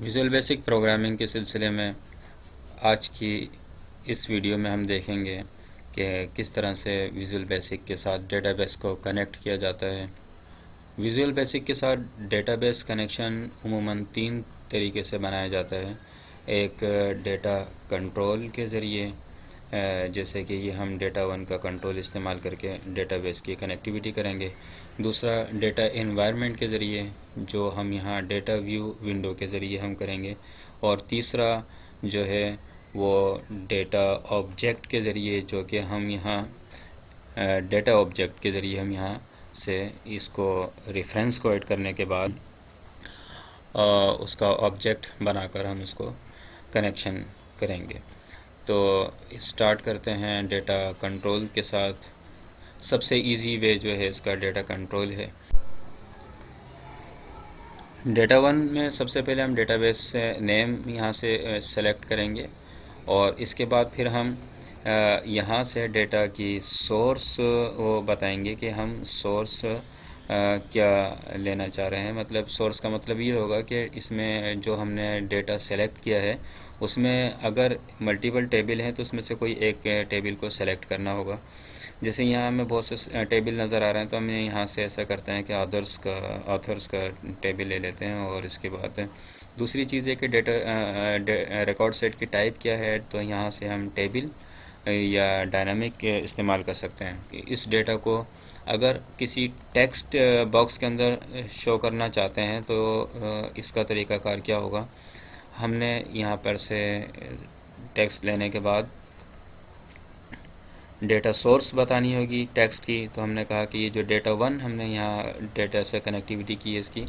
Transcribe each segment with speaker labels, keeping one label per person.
Speaker 1: Visual basic programming के सिलसिले में आज की इस वीडियो में हम देखेंगे कि किस तरह से विजुअल बेसिक के साथ डेटाबेस को कनेक्ट किया जाता है। विजुअल बेसिक के साथ डेटाबेस कनेक्शन उमूमन तीन तरीके से बनाया जाता है। एक डेटा कंट्रोल के ज़रिए, जैसे कि ये हम डेटा वन का कंट्रोल इस्तेमाल करके डेटाबेस की कनेक्टिविटी करेंगे। दूसरा डेटा एनवायरनमेंट के ज़रिए, जो हम यहाँ डेटा व्यू विंडो के ज़रिए हम करेंगे। और तीसरा जो है वो डेटा ऑब्जेक्ट के ज़रिए, जो कि हम यहाँ डेटा ऑब्जेक्ट के ज़रिए हम यहाँ से इसको रेफरेंस को ऐड करने के बाद उसका ऑब्जेक्ट बनाकर हम उसको कनेक्शन करेंगे। तो स्टार्ट करते हैं डेटा कंट्रोल के साथ। सबसे इजी वे जो है इसका डेटा कंट्रोल है। डेटा वन में सबसे पहले हम डेटाबेस से नेम यहाँ से सेलेक्ट करेंगे और इसके बाद फिर हम यहाँ से डेटा की सोर्स वो बताएंगे कि हम सोर्स क्या लेना चाह रहे हैं। मतलब सोर्स का मतलब ये होगा कि इसमें जो हमने डेटा सेलेक्ट किया है उसमें अगर मल्टीपल टेबल हैं तो उसमें से कोई एक टेबल को सेलेक्ट करना होगा। जैसे यहाँ हमें बहुत से टेबल नज़र आ रहे हैं तो हम यहाँ से ऐसा करते हैं कि ऑथर्स का टेबल ले लेते हैं। और इसके बाद दूसरी चीज़ है कि डेटा रिकॉर्ड सेट की टाइप क्या है, तो यहाँ से हम टेबल या डायनामिक इस्तेमाल कर सकते हैं। इस डेटा को अगर किसी टेक्स्ट बॉक्स के अंदर शो करना चाहते हैं तो इसका तरीक़ाकार क्या होगा, हमने यहाँ पर से टेक्स्ट लेने के बाद डेटा सोर्स बतानी होगी टेक्स्ट की। तो हमने कहा कि ये जो डेटा वन हमने यहाँ डेटा से कनेक्टिविटी की है इसकी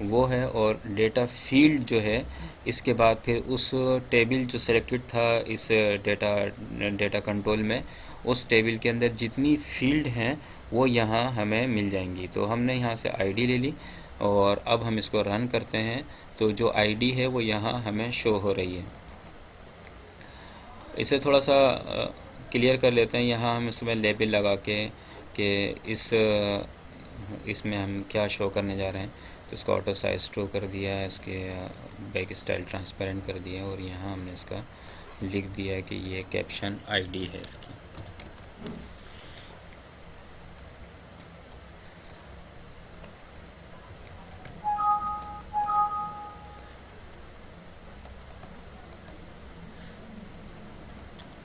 Speaker 1: वो है, और डेटा फील्ड जो है इसके बाद फिर उस टेबल जो सेलेक्टेड था इस डेटा कंट्रोल में, उस टेबल के अंदर जितनी फील्ड हैं वो यहाँ हमें मिल जाएंगी। तो हमने यहाँ से आईडी ले ली और अब हम इसको रन करते हैं तो जो आईडी है वो यहाँ हमें शो हो रही है। इसे थोड़ा सा क्लियर कर लेते हैं। यहाँ हम इसमें लेबल लगा के कि इसमें हम क्या शो करने जा रहे हैं। तो इसको ऑटो साइज ट्रू कर दिया है, इसके बैक स्टाइल ट्रांसपेरेंट कर दिया है और यहाँ हमने इसका लिख दिया है कि ये कैप्शन आईडी है इसकी।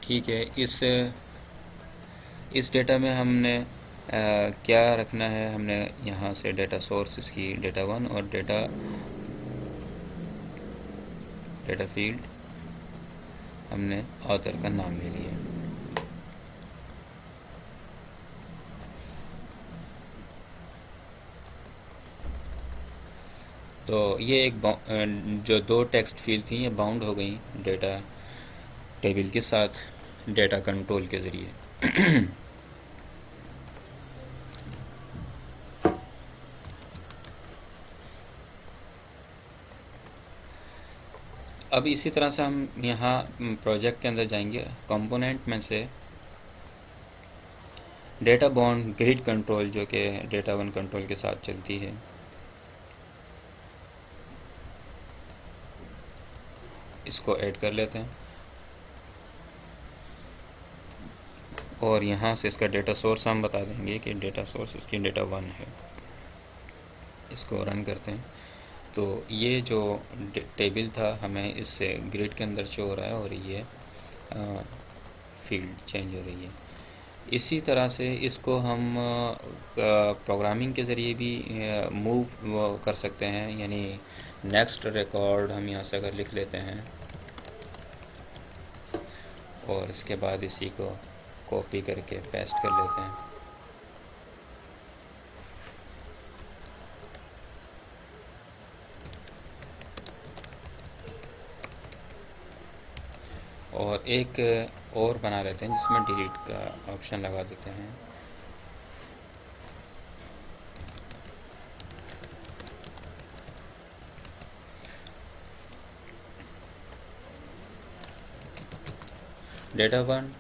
Speaker 1: ठीक है, इस डेटा में हमने क्या रखना है, हमने यहाँ से डेटा सोर्स इसकी डेटा वन और डेटा फील्ड हमने ऑथर का नाम ले लिया। तो ये एक जो दो टेक्स्ट फील्ड थी ये बाउंड हो गई डेटा टेबल के साथ डेटा कंट्रोल के ज़रिए। अब इसी तरह से हम यहाँ प्रोजेक्ट के अंदर जाएंगे। कंपोनेंट में से डेटा बाउंड ग्रिड कंट्रोल, जो कि डेटा वन कंट्रोल के साथ चलती है, इसको ऐड कर लेते हैं और यहाँ से इसका डेटा सोर्स हम बता देंगे कि डेटा सोर्स इसकी डेटा वन है। इसको रन करते हैं तो ये जो टेबल था हमें इससे ग्रिड के अंदर शो हो रहा है और ये फील्ड चेंज हो रही है। इसी तरह से इसको हम प्रोग्रामिंग के ज़रिए भी मूव कर सकते हैं। यानी नेक्स्ट रिकॉर्ड हम यहाँ से अगर लिख लेते हैं और इसके बाद इसी को कॉपी करके पेस्ट कर लेते हैं और एक और बना लेते हैं जिसमें डिलीट का ऑप्शन लगा देते हैं। Data one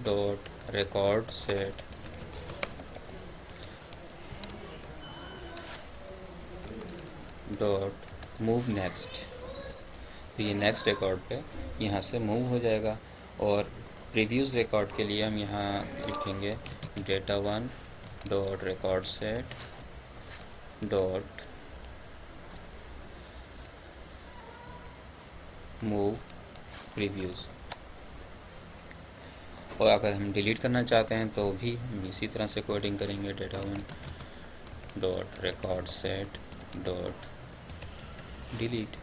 Speaker 1: dot record set dot move next तो ये नेक्स्ट रिकॉर्ड पे यहाँ से मूव हो जाएगा। और प्रीवियस रिकॉर्ड के लिए हम यहाँ लिखेंगे data1 dot record set dot move previews. और अगर हम डिलीट करना चाहते हैं तो भी हम इसी तरह से कोडिंग करेंगे data1 dot record set dot delete.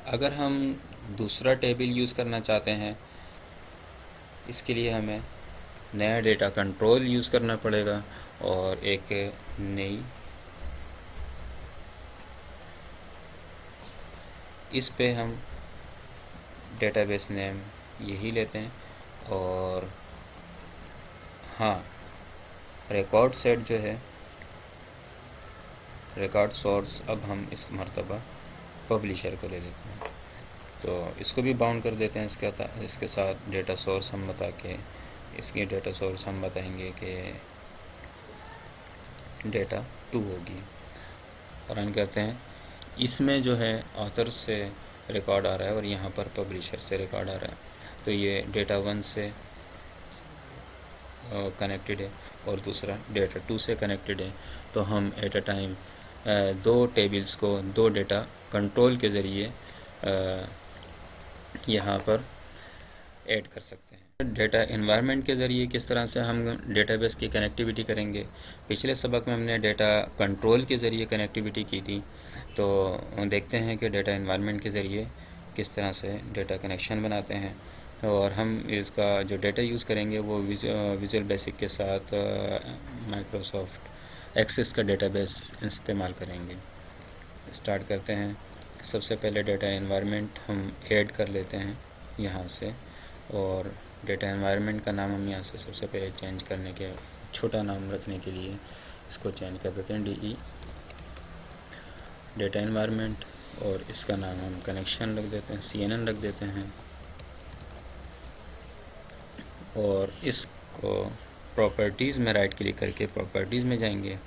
Speaker 1: अगर हम दूसरा टेबल यूज़ करना चाहते हैं, इसके लिए हमें नया डेटा कंट्रोल यूज़ करना पड़ेगा और एक नई, इस पे हम डेटाबेस नेम यही लेते हैं। और हाँ, रिकॉर्ड सेट जो है, रिकॉर्ड सोर्स अब हम इस मर्तबा पब्लिशर को ले लेते हैं, तो इसको भी बाउंड कर देते हैं इसके साथ डेटा सोर्स हम बता के, इसकी डेटा सोर्स हम बताएंगे कि डेटा 2 होगी। और रन करते हैं, इसमें जो है ऑथर से रिकॉर्ड आ रहा है और यहाँ पर पब्लिशर से रिकॉर्ड आ रहा है, तो ये डेटा 1 से कनेक्टेड है और दूसरा डेटा 2 से कनेक्टेड है। तो हम एट अ टाइम दो टेबल्स को दो डेटा कंट्रोल के ज़रिए यहाँ पर ऐड कर सकते हैं। डेटा एनवायरनमेंट के ज़रिए किस तरह से हम डेटाबेस की कनेक्टिविटी करेंगे, पिछले सबक में हमने डेटा कंट्रोल के ज़रिए कनेक्टिविटी की थी, तो देखते हैं कि डेटा एनवायरनमेंट के ज़रिए किस तरह से डेटा कनेक्शन बनाते हैं। और हम इसका जो डेटा यूज़ करेंगे वो विजुअल बेसिक के साथ माइक्रोसॉफ्ट एक्सेस का डेटाबेस इस्तेमाल करेंगे। स्टार्ट करते हैं। सबसे पहले डेटा एनवायरनमेंट हम ऐड कर लेते हैं यहाँ से, और डेटा एनवायरनमेंट का नाम हम यहाँ से सबसे पहले चेंज करने के, छोटा नाम रखने के लिए इसको चेंज कर देते हैं DE डेटा एनवायरनमेंट, और इसका नाम हम कनेक्शन रख देते हैं, CNN रख देते हैं। और इसको प्रॉपर्टीज़ में राइट क्लिक करके प्रॉपर्टीज़ में जाएंगे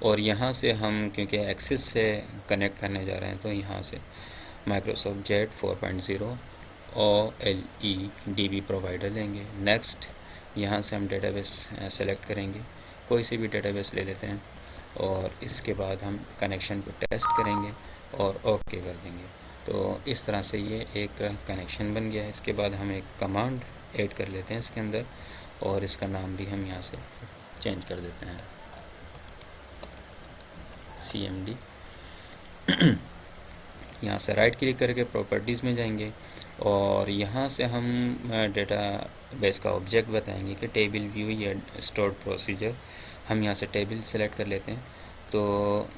Speaker 1: और यहाँ से हम क्योंकि एक्सेस से कनेक्ट करने जा रहे हैं तो यहाँ से माइक्रोसॉफ्ट जेट 4.0 OLEDB प्रोवाइडर लेंगे। नेक्स्ट, यहाँ से हम डेटाबेस सेलेक्ट करेंगे, कोई सी भी डेटाबेस ले लेते हैं और इसके बाद हम कनेक्शन को टेस्ट करेंगे और ओके कर देंगे। तो इस तरह से ये एक कनेक्शन बन गया है। इसके बाद हम एक कमांड ऐड कर लेते हैं इसके अंदर और इसका नाम भी हम यहाँ से चेंज कर देते हैं, CMD। यहाँ से राइट क्लिक करके प्रॉपर्टीज़ में जाएंगे और यहाँ से हम डेटा बेस का ऑब्जेक्ट बताएंगे कि टेबल व्यू या स्टोर्ड प्रोसीजर। हम यहाँ से टेबल सेलेक्ट कर लेते हैं, तो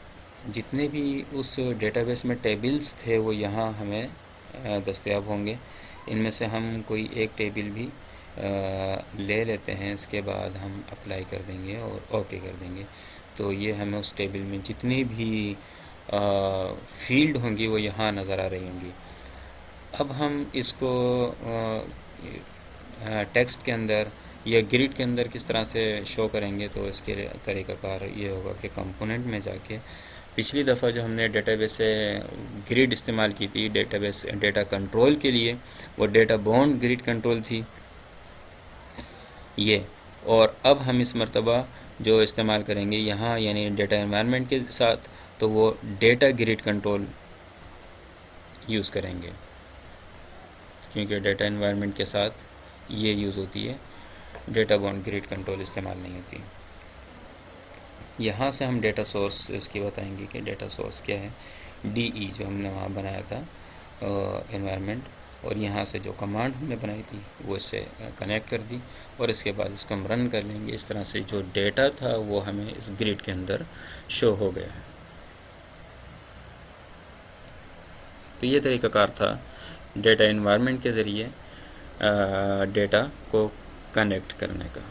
Speaker 1: जितने भी उस डेटाबेस में टेबल्स थे वो यहाँ हमें दस्तयाब होंगे। इनमें से हम कोई एक टेबल भी ले लेते हैं, इसके बाद हम अप्लाई कर देंगे और ओके कर देंगे। तो ये हमें उस टेबल में जितनी भी फील्ड होंगी वो यहाँ नज़र आ रही होंगी। अब हम इसको टेक्स्ट के अंदर या ग्रिड के अंदर किस तरह से शो करेंगे, तो इसके तरीक़ाकार ये होगा कि कंपोनेंट में जाके, पिछली दफ़ा जो हमने डेटाबेस से ग्रिड इस्तेमाल की थी डेटाबेस डेटा कंट्रोल के लिए, वो डेटा बाउंड ग्रिड कंट्रोल थी ये, और अब हम इस मर्तबा जो इस्तेमाल करेंगे यहाँ यानी डेटा एनवायरनमेंट के साथ, तो वो डेटा ग्रिड कंट्रोल यूज़ करेंगे, क्योंकि डेटा एनवायरनमेंट के साथ ये यूज़ होती है, डेटा बाउंड ग्रिड कंट्रोल इस्तेमाल नहीं होती। यहाँ से हम डेटा सोर्स इसकी बताएंगे कि डेटा सोर्स क्या है, DE जो हमने वहाँ बनाया था एनवायरनमेंट, और यहाँ से जो कमांड हमने बनाई थी वो इससे कनेक्ट कर दी और इसके बाद इसको हम रन कर लेंगे। इस तरह से जो डेटा था वो हमें इस ग्रिड के अंदर शो हो गया है। तो ये तरीक़ाकार था डेटा एनवायरनमेंट के ज़रिए डेटा को कनेक्ट करने का।